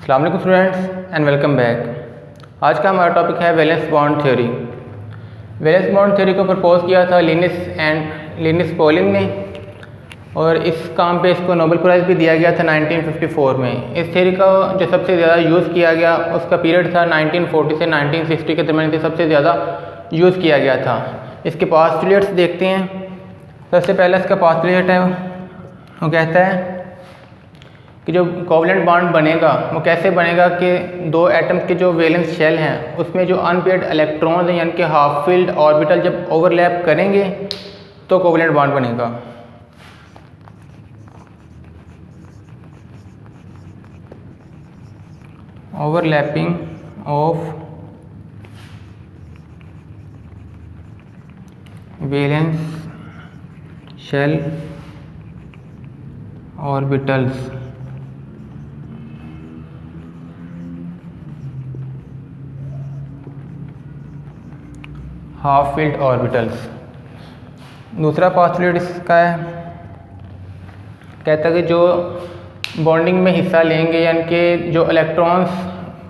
अस्सलाम वालेकुम students and welcome back. आज का हमारा टॉपिक है valence bond theory. Valence bond theory को प्रपोज किया था लिनिस पॉलिंग ने और इस काम पे इसको नोबेल प्राइज़ भी दिया गया था 1954 में। इस थ्योरी का जो सबसे ज़्यादा यूज़ किया गया उसका पीरियड था 1940 से 1960 के दरमियान से सबसे ज़्यादा यूज़ किया गया था। इसके पास्टुलेट्स देखते हैं। सबसे पहला इसका पास्टुलेट है, वो कहता है कि जो कोवलेंट बॉन्ड बनेगा वो कैसे बनेगा कि दो एटम्स के जो वैलेंस शेल हैं उसमें जो अनपेयर्ड इलेक्ट्रॉन्स हैं यानी कि हाफ फील्ड ऑर्बिटल जब ओवरलैप करेंगे तो कोवलेंट बॉन्ड बनेगा। Overlapping of valence shell orbitals half filled orbitals. दूसरा पोस्टुलेट इसका है, कहता है कि जो बॉन्डिंग में हिस्सा लेंगे यानी कि जो इलेक्ट्रॉन्स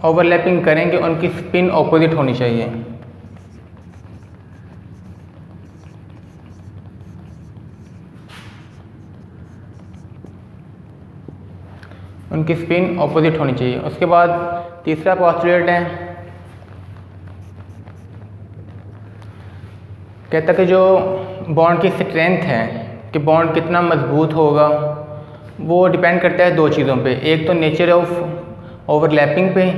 ओवरलैपिंग करेंगे उनकी स्पिन ऑपोजिट होनी चाहिए। उनकी स्पिन ऑपोजिट होनी चाहिए। उसके बाद तीसरा पोस्टुलेट है, कहता कि जो बॉन्ड की स्ट्रेंथ है कि बॉन्ड कितना मजबूत होगा वो डिपेंड करता है दो चीज़ों पे, एक तो नेचर ऑफ ओवरलैपिंग पे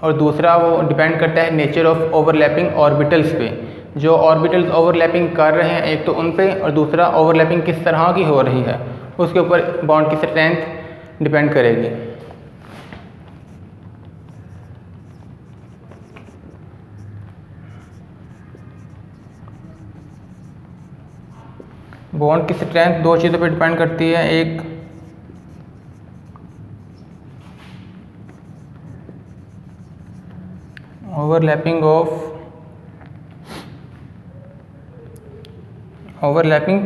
और दूसरा वो डिपेंड करता है नेचर ऑफ ओवरलैपिंग ऑर्बिटल्स पे। जो ऑर्बिटल्स ओवरलैपिंग कर रहे हैं एक तो उन पे और दूसरा ओवरलैपिंग किस तरह की हो रही है उसके ऊपर बॉन्ड की स्ट्रेंथ डिपेंड करेगी। बॉन्ड की स्ट्रेंथ दो चीज़ों पर डिपेंड करती है, एक ओवरलैपिंग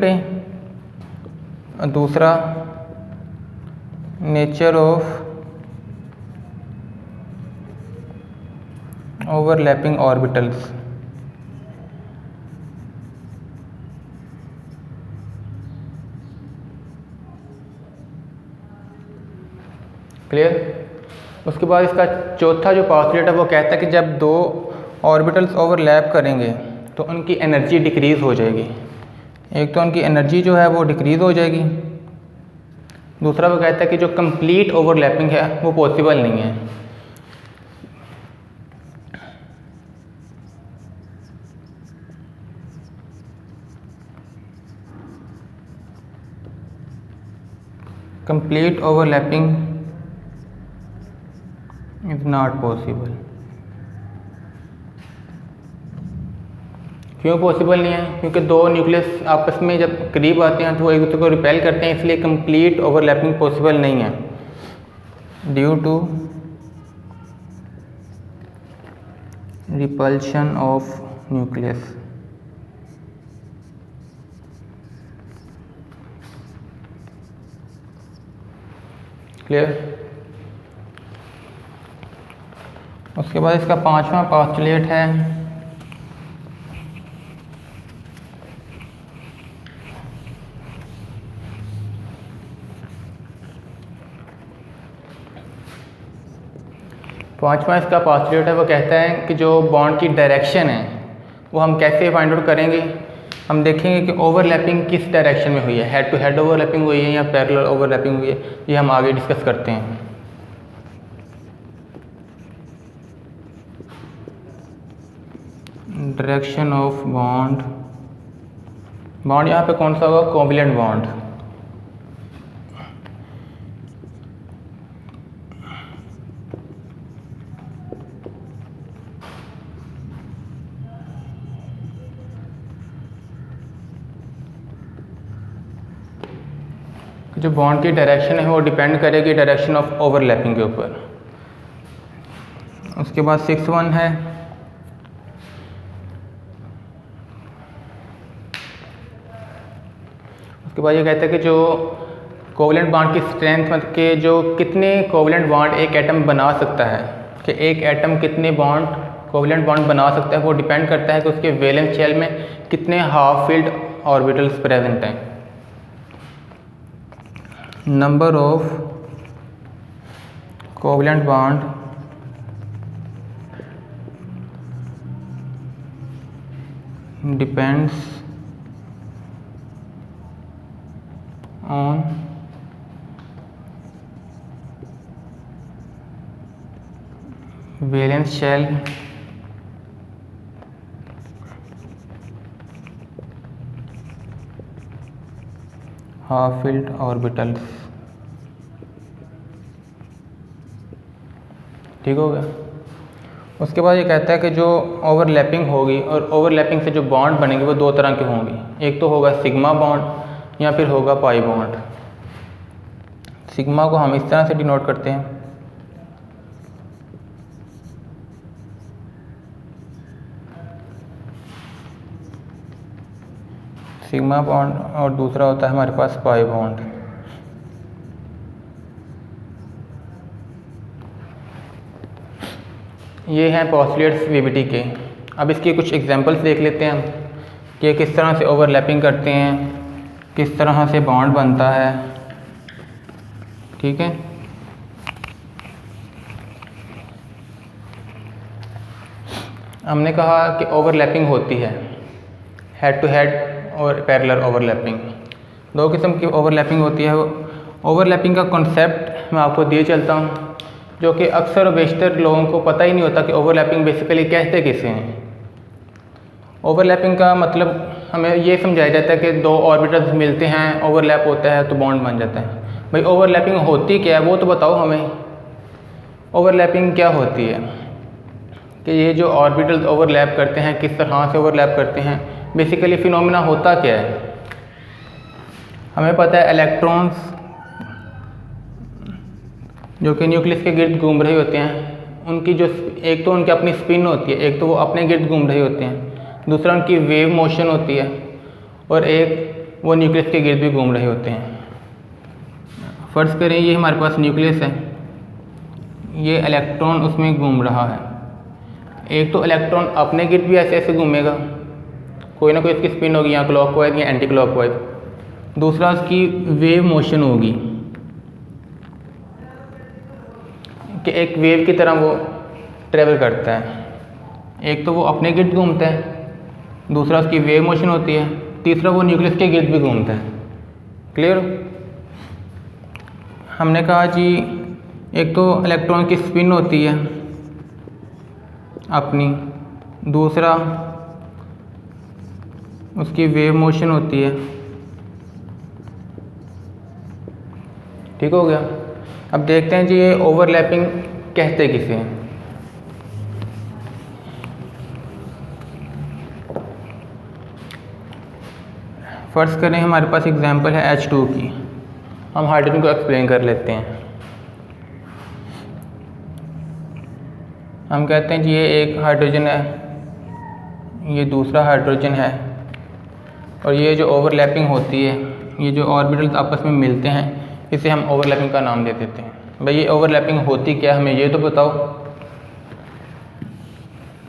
पे और दूसरा nature of overlapping orbitals. Clear. उसके बाद इसका चौथा जो पोस्टुलेट है वो कहता है कि जब दो ऑर्बिटल्स ओवरलैप करेंगे तो उनकी एनर्जी डिक्रीज़ हो जाएगी। एक तो उनकी एनर्जी जो है वो डिक्रीज़ हो जाएगी, दूसरा वो कहता है कि जो कंप्लीट ओवरलैपिंग है वो पॉसिबल नहीं है। Complete overlapping is not possible. क्यों पॉसिबल नहीं है? क्योंकि दो न्यूक्लियस आपस में जब करीब आते हैं तो वो एक दूसरे को रिपेल करते हैं, इसलिए कंप्लीट ओवरलैपिंग पॉसिबल नहीं है due to repulsion of nucleus. Clear. उसके बाद इसका पांचवा पोस्टुलेट है, इसका पोस्टुलेट है वो कहता है कि जो बॉन्ड की डायरेक्शन है वो हम कैसे फाइंड आउट करेंगे। हम देखेंगे कि ओवरलैपिंग किस डायरेक्शन में हुई है, हेड टू हेड ओवरलैपिंग हुई है या पैरेलल ओवरलैपिंग हुई है, ये हम आगे डिस्कस करते हैं। डायरेक्शन ऑफ बॉन्ड यहाँ पे कौन सा होगा? Covalent bond. जो बॉन्ड की डायरेक्शन है वो डिपेंड करेगी डायरेक्शन ऑफ ओवरलैपिंग के ऊपर। उसके बाद 6 है, उसके बाद ये कहता है कि जो कोवलेंट बॉन्ड की स्ट्रेंथ मतलब कि जो कितने कोवलेंट बॉन्ड एक एटम बना सकता है, कि एक एटम कितने बॉन्ड कोवलेंट बॉन्ड बना सकता है, वो डिपेंड करता है कि उसके वैलेंस शेल में कितने हाफ फिल्ड ऑर्बिटल्स प्रेजेंट हैं। Number of covalent bond depends on valence shell half filled orbitals. ठीक हो गया। उसके बाद ये कहता है कि जो ओवरलैपिंग होगी और ओवरलैपिंग से जो बॉन्ड बनेंगे वो दो तरह के होंगे, एक तो होगा सिग्मा बॉन्ड या फिर होगा पाई बॉन्ड। सिग्मा को हम इस तरह से डिनोट करते हैं, सिग्मा बॉन्ड, और दूसरा होता है हमारे पास पाई बॉन्ड। ये हैं पोस्टुलेट्स वीबीटी के। अब इसके कुछ एग्जांपल्स देख लेते हैं हम कि किस तरह से ओवरलैपिंग करते हैं, किस तरह से बॉन्ड बनता है। ठीक है, हमने कहा कि ओवरलैपिंग होती है हेड टू हेड और पैरेलल ओवरलैपिंग। दो किस्म की ओवरलैपिंग होती है। ओवरलैपिंग का कॉन्सेप्ट मैं आपको दिए चलता हूँ, जो कि अक्सर और बेशतर लोगों को पता ही नहीं होता कि ओवरलैपिंग बेसिकली कहते किसे हैं। ओवरलैपिंग का मतलब हमें ये समझाया जाता है कि दो ऑर्बिटल्स मिलते हैं, ओवरलैप होता है तो बॉन्ड बन जाता है। भाई ओवरलैपिंग होती क्या है वो तो बताओ हमें। ओवरलैपिंग क्या होती है कि ये जो ऑर्बिटल्स ओवरलैप करते हैं किस तरह से ओवरलैप करते हैं, बेसिकली फिनोमेना होता क्या है। हमें पता है इलेक्ट्रॉन्स जो कि न्यूक्लियस के गिर्द घूम रहे होते हैं, उनकी जो एक तो उनकी अपनी स्पिन होती है, एक तो वो अपने गिर्द घूम रहे होते हैं, दूसरा उनकी वेव मोशन होती है, और एक वो न्यूक्लियस के गिर्द भी घूम रहे होते हैं। फ़र्ज़ करें ये हमारे पास न्यूक्लियस है, ये इलेक्ट्रॉन उसमें घूम रहा है। एक तो इलेक्ट्रॉन अपने गिर्द भी ऐसे ऐसे घूमेगा, कोई ना कोई इसकी स्पिन होगी, या क्लॉकवाइज या एंटी क्लॉकवाइज। दूसरा उसकी वेव मोशन होगी कि एक वेव की तरह वो ट्रेवल करता है। एक तो वो अपने गिर्द घूमता है, दूसरा उसकी वेव मोशन होती है, तीसरा वो न्यूक्लियस के गिर्द भी घूमता है। क्लियर? हमने कहा जी एक तो इलेक्ट्रॉन की स्पिन होती है अपनी, दूसरा उसकी वेव मोशन होती है। ठीक हो गया। अब देखते हैं जी ये ओवरलैपिंग कहते किसे हैं। फ़र्ज़ करें हमारे पास एग्जांपल है H2 की, हम हाइड्रोजन को एक्सप्लेन कर लेते हैं। हम कहते हैं जी ये एक हाइड्रोजन है, ये दूसरा हाइड्रोजन है, और ये जो ओवरलैपिंग होती है, ये जो ऑर्बिटल्स आपस में मिलते हैं, इसे हम ओवरलैपिंग का नाम दे देते हैं। भाई ये ओवरलैपिंग होती क्या, हमें ये तो बताओ।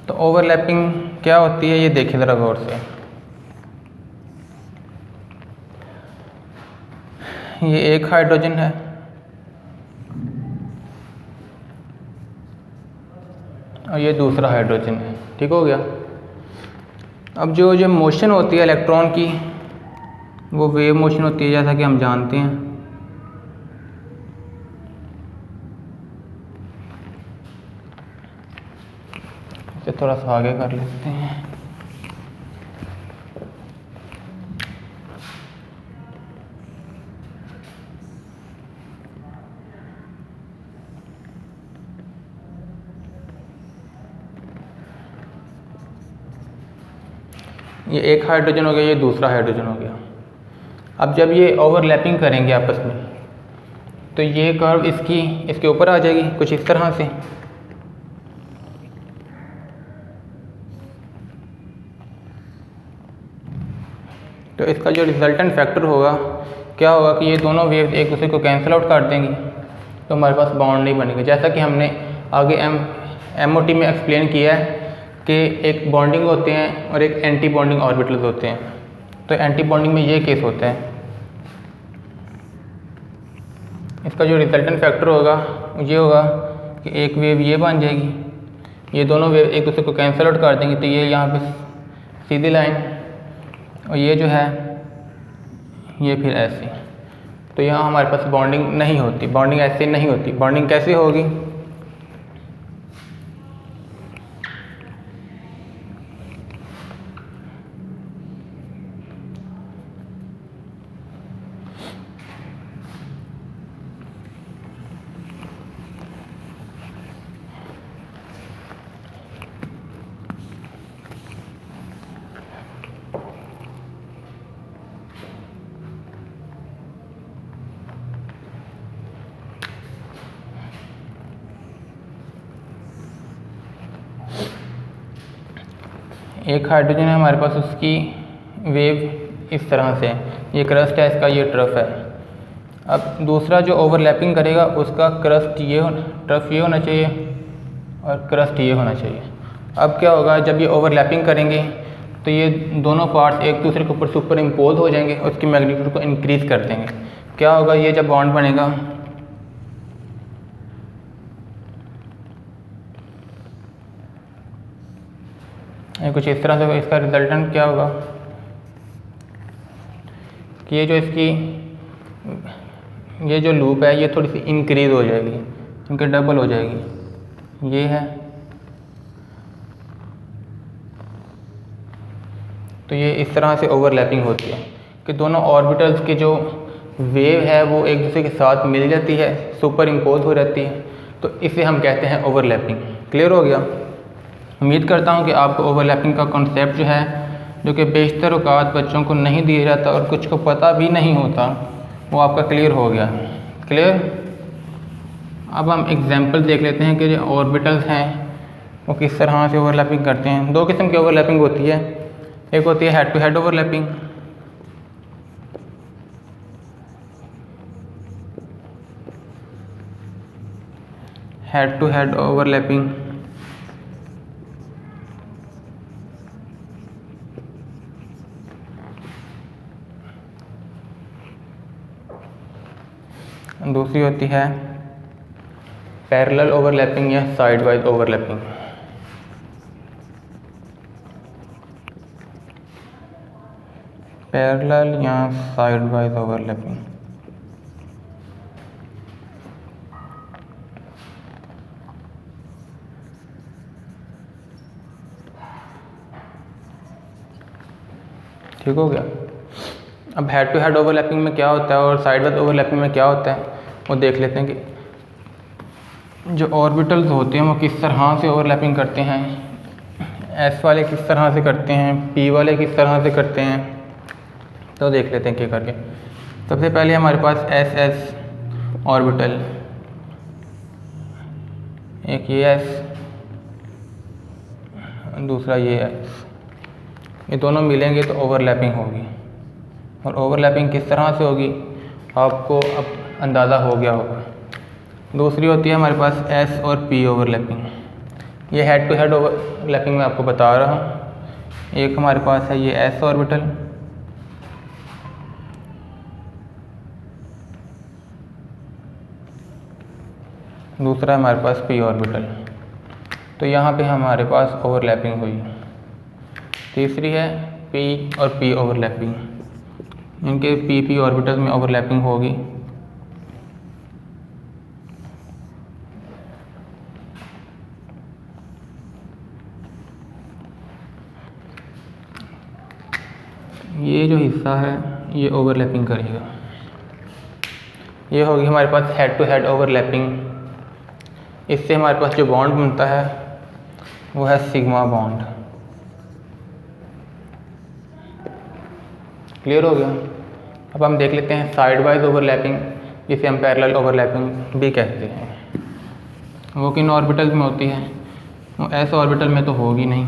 तो ओवरलैपिंग क्या होती है ये देखिए ज़रा गौर से। ये एक हाइड्रोजन है, और ये दूसरा हाइड्रोजन है। ठीक हो गया। अब जो मोशन होती है इलेक्ट्रॉन की, वो वेव मोशन होती है, जैसा कि हम जानते हैं। इसे थोड़ा सा आगे कर लेते हैं। ये एक हाइड्रोजन हो गया, ये दूसरा हाइड्रोजन हो गया। अब जब ये ओवरलैपिंग करेंगे आपस में, तो ये कर्व इसके ऊपर आ जाएगी कुछ इस तरह से। तो इसका जो रिजल्टेंट फैक्टर होगा क्या होगा कि ये दोनों वेव एक दूसरे को कैंसिल आउट कर देंगी, तो हमारे पास बॉन्ड नहीं बनेगी। जैसा कि हमने आगे MOT में एक्सप्लेन किया है कि एक बॉन्डिंग होते हैं और एक एंटी बॉन्डिंग ऑर्बिटल्स होते हैं। तो एंटी बॉन्डिंग में ये केस होता है, इसका जो रिजल्टेंट फैक्टर होगा ये होगा कि एक वेव ये बन जाएगी, ये दोनों वेव एक दूसरे को कैंसिल आउट कर देंगे, तो ये यहाँ पे सीधी लाइन, और ये जो है ये फिर ऐसी। तो यहाँ हमारे पास बॉन्डिंग नहीं होती, बॉन्डिंग ऐसे नहीं होती। बॉन्डिंग कैसे होगी? एक हाइड्रोजन है हमारे पास, उसकी वेव इस तरह से, ये क्रस्ट है इसका, ये ट्रफ है। अब दूसरा जो ओवरलैपिंग करेगा उसका क्रस्ट ये ट्रफ ये होना चाहिए और क्रस्ट ये होना चाहिए। अब क्या होगा, जब ये ओवरलैपिंग करेंगे तो ये दोनों पार्ट्स एक दूसरे के ऊपर सुपर इम्पोज हो जाएंगे, उसकी मैग्नीट्यूड को इंक्रीज़ कर देंगे। क्या होगा, ये जब बॉन्ड बनेगा कुछ इस तरह से, इसका रिजल्टेंट क्या होगा कि ये जो इसकी ये जो लूप है ये थोड़ी सी इंक्रीज हो जाएगी, इनके डबल हो जाएगी, ये है। तो ये इस तरह से ओवरलैपिंग होती है कि दोनों ऑर्बिटल्स की जो वेव है वो एक दूसरे के साथ मिल जाती है, सुपर इम्पोज हो जाती है, तो इसे हम कहते हैं ओवरलैपिंग। क्लियर हो गया? उम्मीद करता हूँ कि आपको ओवरलैपिंग का कॉन्सेप्ट जो है, जो कि बेशतर औकात बच्चों को नहीं दिया जाता और कुछ को पता भी नहीं होता, वो आपका क्लियर हो गया। क्लियर? अब हम एग्जांपल देख लेते हैं कि जो ऑर्बिटल्स हैं वो किस तरह से ओवरलैपिंग करते हैं। दो किस्म की ओवरलैपिंग होती है, एक होती है head to head overlapping, head to head overlapping, दूसरी होती है पैरेलल ओवरलैपिंग या साइड वाइज ओवरलैपिंग। पैरेलल या साइड वाइज ओवरलैपिंग। ठीक हो गया? अब हेड टू हेड ओवरलैपिंग में क्या होता है और साइड वाइज ओवरलैपिंग में क्या होता है वो देख लेते हैं कि जो ऑर्बिटल्स होते हैं वो किस तरह से ओवरलैपिंग करते हैं। S वाले किस तरह से करते हैं, P वाले किस तरह से करते हैं, तो देख लेते हैं क्या करके। सबसे पहले हमारे पास SS ऑर्बिटल, एक ये S, दूसरा ये S, ये दोनों मिलेंगे तो ओवरलैपिंग होगी। और ओवरलैपिंग किस तरह से होगी आपको अब अंदाज़ा हो गया होगा। दूसरी होती है हमारे पास S और P ओवरलैपिंग, ये हेड टू हेड ओवरलैपिंग मैं आपको बता रहा हूँ। एक हमारे पास है ये S ऑर्बिटल, दूसरा हमारे पास P ऑर्बिटल, तो यहाँ पे हमारे पास ओवरलैपिंग हुई। तीसरी है P और P ओवरलैपिंग, इनके P ऑर्बिटल में ओवरलैपिंग होगी। ये जो हिस्सा है ये ओवरलैपिंग करेगा, ये होगी हमारे पास हेड टू हेड ओवरलैपिंग। इससे हमारे पास जो बॉन्ड बनता है वो है सिग्मा बॉन्ड। क्लियर हो गया? अब हम देख लेते हैं साइड वाइज ओवरलैपिंग, जिसे हम पैरेलल ओवरलैपिंग भी कहते हैं। वो किन ऑर्बिटल में होती है? वो S ऑर्बिटल में तो होगी नहीं,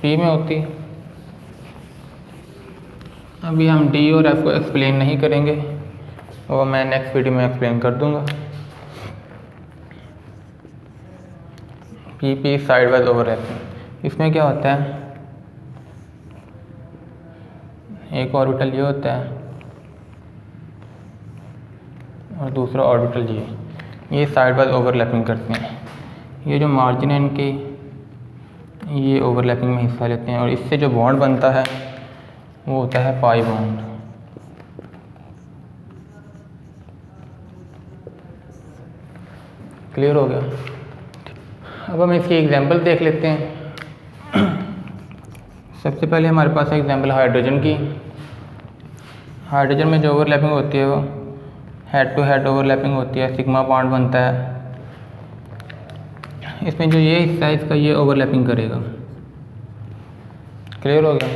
P में होती है। अभी हम डी और एफ को एक्सप्लेन नहीं करेंगे, वो मैं नेक्स्ट वीडियो में एक्सप्लेन कर दूंगा। P P side wise overlapping, इसमें क्या होता है, एक ऑर्बिटल ये होता है और दूसरा ऑर्बिटल ये साइड वाइज ओवरलैपिंग करते हैं। ये जो मार्जिन है इनकी, ये ओवरलैपिंग में हिस्सा लेते हैं और इससे जो बॉन्ड बनता है वो होता है पाई बॉन्ड। क्लियर हो गया। अब हम इसकी एग्जांपल देख लेते हैं। सबसे पहले हमारे पास है एग्जांपल हाइड्रोजन की। हाइड्रोजन में जो ओवरलैपिंग होती है वो हेड टू हेड ओवरलैपिंग होती है, सिग्मा बॉन्ड बनता है। इसमें जो ये हिस्सा है इसका ये ओवरलैपिंग करेगा। क्लियर हो गया।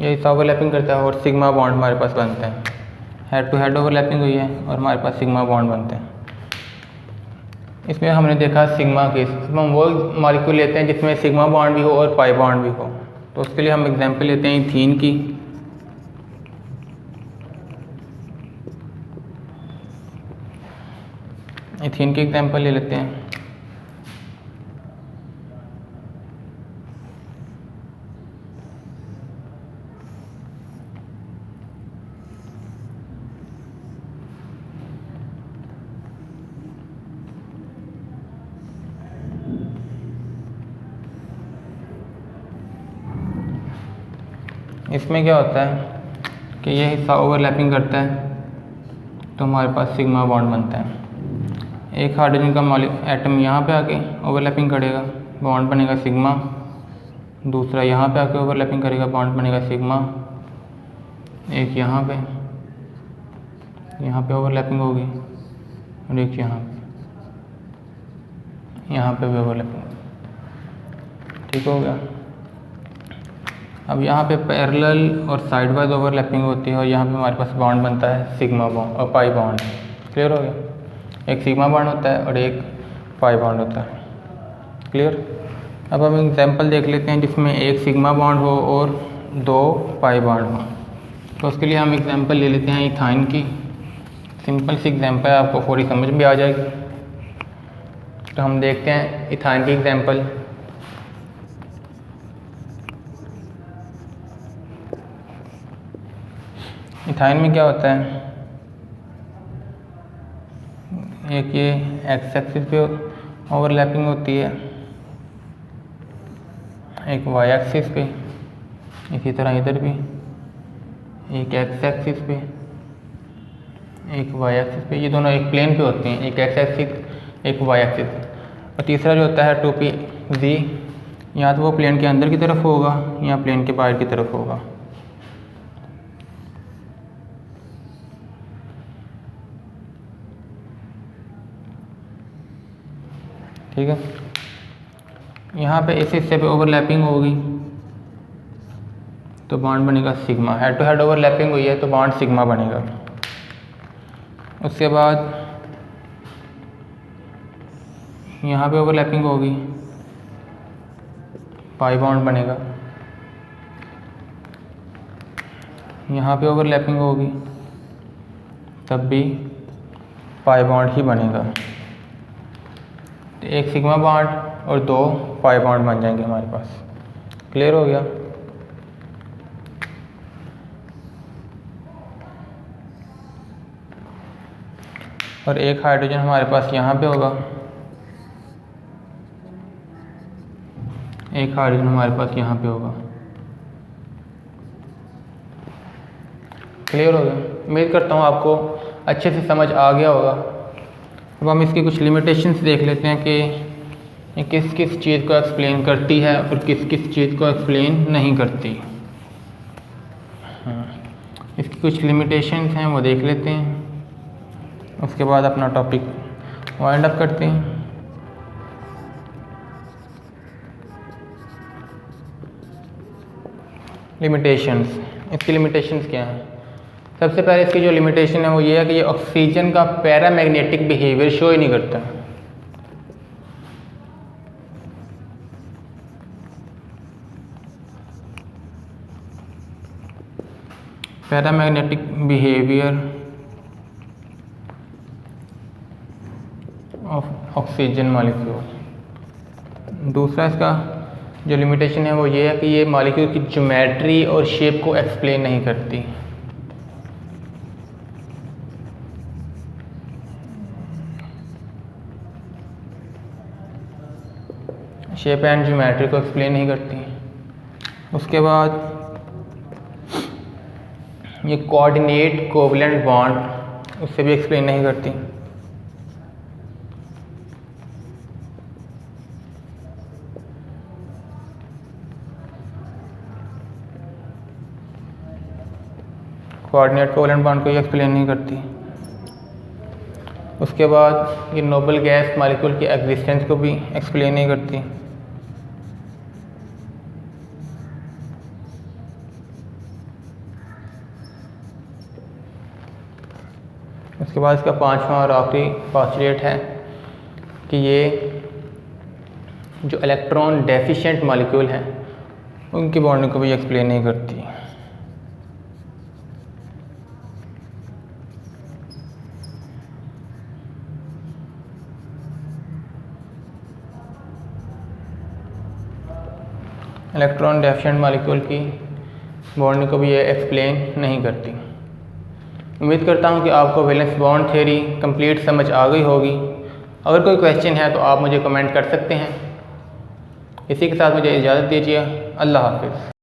ये हिस्सा ओवरलैपिंग करता है और सिग्मा बॉन्ड हमारे पास बनता है। हेड टू हेड ओवरलैपिंग हुई है और हमारे पास सिग्मा बॉन्ड बनते हैं। इसमें हमने देखा सिग्मा केस, हम वो मॉलिक्यूल लेते हैं जिसमें सिग्मा बॉन्ड भी हो और पाई बॉन्ड भी हो। तो उसके लिए हम एग्जांपल लेते हैं इथीन की। इथीन की एग्जांपल ले लेते हैं। इसमें क्या होता है कि ये हिस्सा ओवरलैपिंग करता है तो हमारे पास सिग्मा बॉन्ड बनता है। एक हाइड्रोजन का एटम यहाँ पे आके ओवरलैपिंग करेगा, बॉन्ड बनेगा सिग्मा। दूसरा यहाँ पे आके ओवरलैपिंग करेगा, बॉन्ड बनेगा सिग्मा। एक यहाँ पे ओवरलैपिंग होगी और एक यहाँ पे भी ओवरलैपिंग। ठीक हो गया। अब यहाँ पे पैरेलल और साइड वाइज ओवरलैपिंग होती है और यहाँ पे हमारे पास बॉन्ड बनता है सिग्मा बॉन्ड और पाई बॉन्ड। क्लियर हो गया। एक सिग्मा बॉन्ड होता है और एक पाई बॉन्ड होता है। क्लियर। अब हम एग्जांपल देख लेते हैं जिसमें एक सिग्मा बॉन्ड हो और दो पाई बॉन्ड हो। तो उसके लिए हम एग्जांपल ले लेते हैं इथाइन की। सिंपल सी एग्जांपल आपको पूरी समझ में आ जाएगी। तो हम देखते हैं इथाइन की एग्जांपल। इथाइन में क्या होता है, एक ये एक्स एक्सिस पे ओवरलैपिंग होती है, एक वाई एक्सिस पे, इसी तरह इधर भी एक एक्स एक्सिस पे, एक वाई एक्सिस पे। ये दोनों एक प्लेन पे होते हैं, एक एक्स एक्सिस एक वाई एक्सिस। और तीसरा जो होता है 2p z, या तो वो प्लेन के अंदर की तरफ होगा या प्लेन के बाहर की तरफ होगा। ठीक है। यहाँ पे इस हिस्से पे ओवरलैपिंग होगी तो बॉन्ड बनेगा sigma. Head to head overlapping हुई है तो बॉन्ड सिग्मा बनेगा। उसके बाद यहाँ पे ओवरलैपिंग होगी, पाई बॉन्ड बनेगा। यहाँ पे ओवरलैपिंग होगी तब भी पाई बॉन्ड ही बनेगा। तो एक सिग्मा बॉन्ड और दो पाई बॉन्ड बन जाएंगे हमारे पास। क्लियर हो गया। और एक हाइड्रोजन हमारे पास यहाँ पे होगा, एक हाइड्रोजन हमारे पास यहाँ पे होगा। क्लियर हो गया। उम्मीद करता हूँ आपको अच्छे से समझ आ गया होगा। अब हम इसकी कुछ लिमिटेशंस देख लेते हैं कि ये किस किस चीज़ को एक्सप्लेन करती है और किस किस चीज़ को एक्सप्लेन नहीं करती। इसकी कुछ लिमिटेशंस हैं वो देख लेते हैं, उसके बाद अपना टॉपिक वाइंड अप करते हैं। लिमिटेशंस, इसकी लिमिटेशंस क्या हैं। सबसे पहले इसकी जो लिमिटेशन है वो ये है कि ये ऑक्सीजन का पैरामैग्नेटिक बिहेवियर शो ही नहीं करता। Paramagnetic behaviour of oxygen molecule. दूसरा इसका जो लिमिटेशन है वो ये है कि ये मॉलिक्यूल की ज्योमेट्री और शेप को एक्सप्लेन नहीं करती। शेप एंड ज्योमेट्री को एक्सप्लेन नहीं करती। उसके बाद ये कोऑर्डिनेट कोवलेंट बॉन्ड उससे भी एक्सप्लेन नहीं करती। कोऑर्डिनेट कोवलेंट बॉन्ड को ये एक्सप्लेन नहीं करती। उसके बाद ये नोबल गैस मॉलिक्यूल की एग्जिस्टेंस को भी एक्सप्लेन नहीं करती। उसके बाद इसका पांचवा और आखिरी पोस्टुलेट है कि ये जो इलेक्ट्रॉन डेफिशिएंट मॉलिक्यूल हैं उनकी बॉन्डिंग को भी एक्सप्लेन नहीं करती। इलेक्ट्रॉन डेफिशिएंट मॉलिक्यूल की बॉन्डिंग को भी ये एक्सप्लेन नहीं करती। उम्मीद करता हूँ कि आपको वैलेंस बॉन्ड थ्योरी कंप्लीट समझ आ गई होगी। अगर कोई क्वेश्चन है तो आप मुझे कमेंट कर सकते हैं। इसी के साथ मुझे इजाज़त दीजिए। अल्लाह हाफ़िज़।